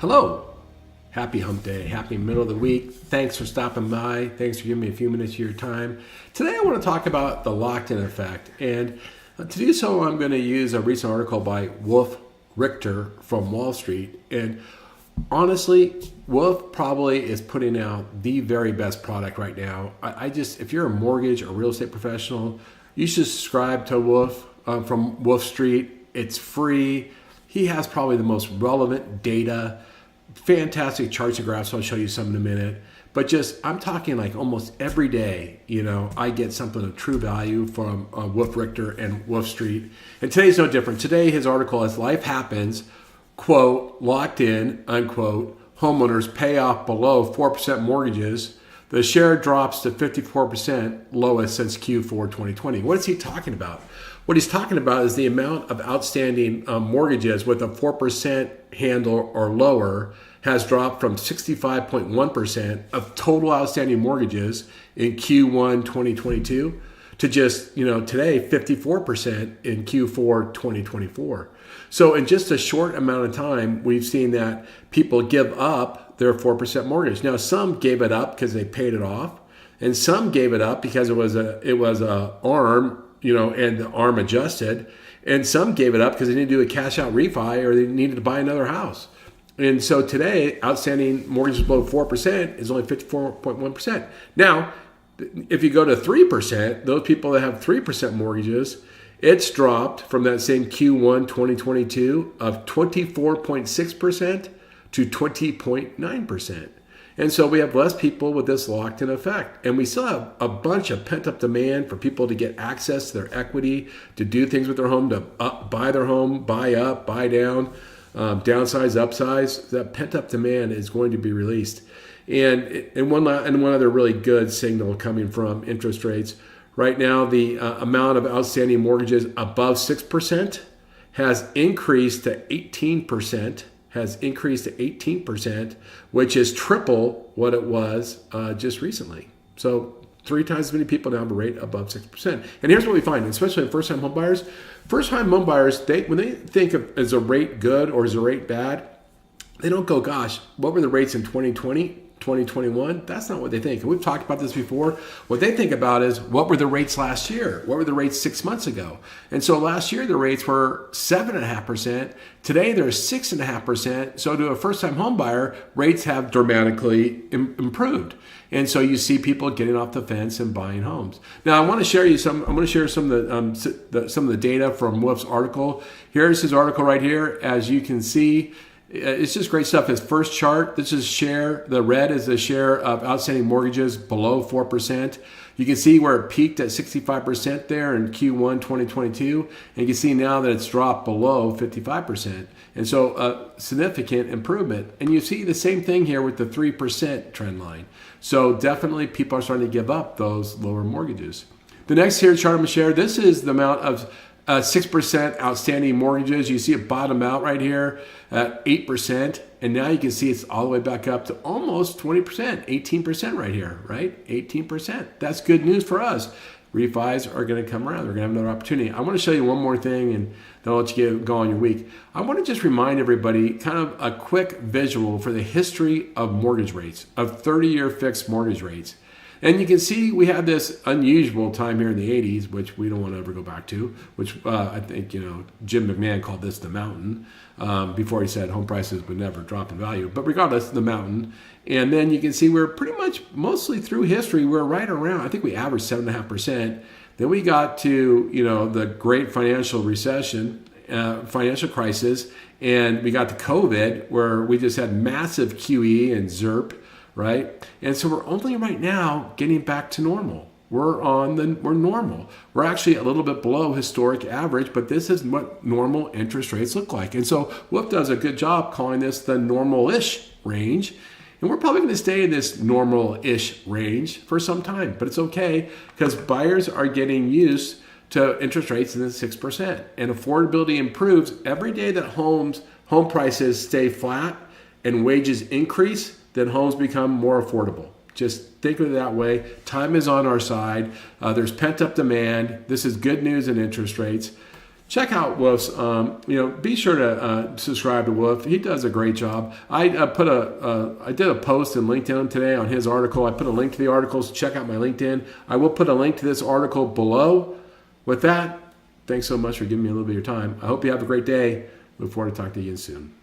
Hello. Happy hump day. Happy middle of the week. Thanks for stopping by. Thanks for giving me a few minutes of your time. Today I want to talk about the locked-in effect. And to do so, I'm going to use a recent article by Richter from Wall Street. And honestly, Wolf probably is putting out the very best product right now. If you're a mortgage or real estate professional, you should subscribe to Wolf from Wolf Street. It's free. He has probably the most relevant data, fantastic charts and graphs. I'll show you some in a minute. But I'm talking like almost every day, I get something of true value from Wolf Richter and Wolf Street. And today's no different. Today, his article is Life Happens, quote, locked in, unquote, homeowners pay off below 4% mortgages. The share drops to 54%, lowest since Q4 2020. What is he talking about? What he's talking about is the amount of outstanding mortgages with a 4% handle or lower has dropped from 65.1% of total outstanding mortgages in Q1 2022 to just, today, 54% in Q4 2024. So in just a short amount of time, we've seen that people give up their 4% mortgage. Now, some gave it up because they paid it off, and some gave it up because it was a ARM, and the ARM adjusted, and some gave it up because they needed to do a cash out refi or they needed to buy another house. And so today, outstanding mortgages below 4% is only 54.1%. Now, if you go to 3%, those people that have 3% mortgages, it's dropped from that same Q1 2022 of 24.6% to 20.9%. And so we have less people with this locked-in effect. And we still have a bunch of pent-up demand for people to get access to their equity, to do things with their home, to buy their home, buy up, buy down, downsize, upsize. That pent-up demand is going to be released. And one other really good signal coming from interest rates. Right now, the amount of outstanding mortgages above 6% has increased to 18%. Which is triple what it was just recently. So 3 times as many people now have a rate above 6%. And here's what we find, especially in first-time home buyers. First-time home buyers, when they think of is a rate good or is a rate bad, they don't go, gosh, what were the rates in 2020? 2021, that's not what they think. And we've talked about this before. What they think about is what were the rates last year? What were the rates 6 months ago? And so last year the rates were 7.5%. Today they're 6.5%. So to a first-time home buyer, rates have dramatically improved. And so you see people getting off the fence and buying homes. Now I want to share you some. I'm going to share some of the data from Wolf's article. Here's his article right here. As you can see, it's just great stuff. His first chart, this is share. The red is the share of outstanding mortgages below 4%. You can see where it peaked at 65% there in Q1 2022. And you can see now that it's dropped below 55%. And so a significant improvement. And you see the same thing here with the 3% trend line. So definitely people are starting to give up those lower mortgages. The next here chart I'm going to share, this is the amount of 6% outstanding mortgages. You see it bottom out right here at 8%. And now you can see it's all the way back up to almost 20%, 18% right here, right? 18%. That's good news for us. Refis are going to come around. They're going to have another opportunity. I want to show you one more thing and then I'll let you go on your week. I want to just remind everybody kind of a quick visual for the history of mortgage rates, of 30-year fixed mortgage rates. And you can see we had this unusual time here in the 80s, which we don't want to ever go back to, which I think, Jim McMahon called this the mountain before he said home prices would never drop in value. But regardless, the mountain. And then you can see we're pretty much mostly through history, we're right around, I think we averaged 7.5%. Then we got to, the great financial recession, financial crisis, and we got to COVID where we just had massive QE and ZIRP. Right? And so we're only right now getting back to normal. We're normal. We're actually a little bit below historic average, but this is what normal interest rates look like. And so Wolf does a good job calling this the normal-ish range. And we're probably going to stay in this normal-ish range for some time, but it's okay because buyers are getting used to interest rates in the 6%. And affordability improves every day that home prices stay flat and wages increase, then homes become more affordable. Just think of it that way. Time is on our side. There's pent-up demand. This is good news in interest rates. check out Wolf's. Be sure to subscribe to Wolf. He does a great job. I did a post in LinkedIn today on his article. I put a link to the articles. Check out my LinkedIn. I will put a link to this article below. With that, thanks so much for giving me a little bit of your time. I hope you have a great day. Look forward to talking to you again soon.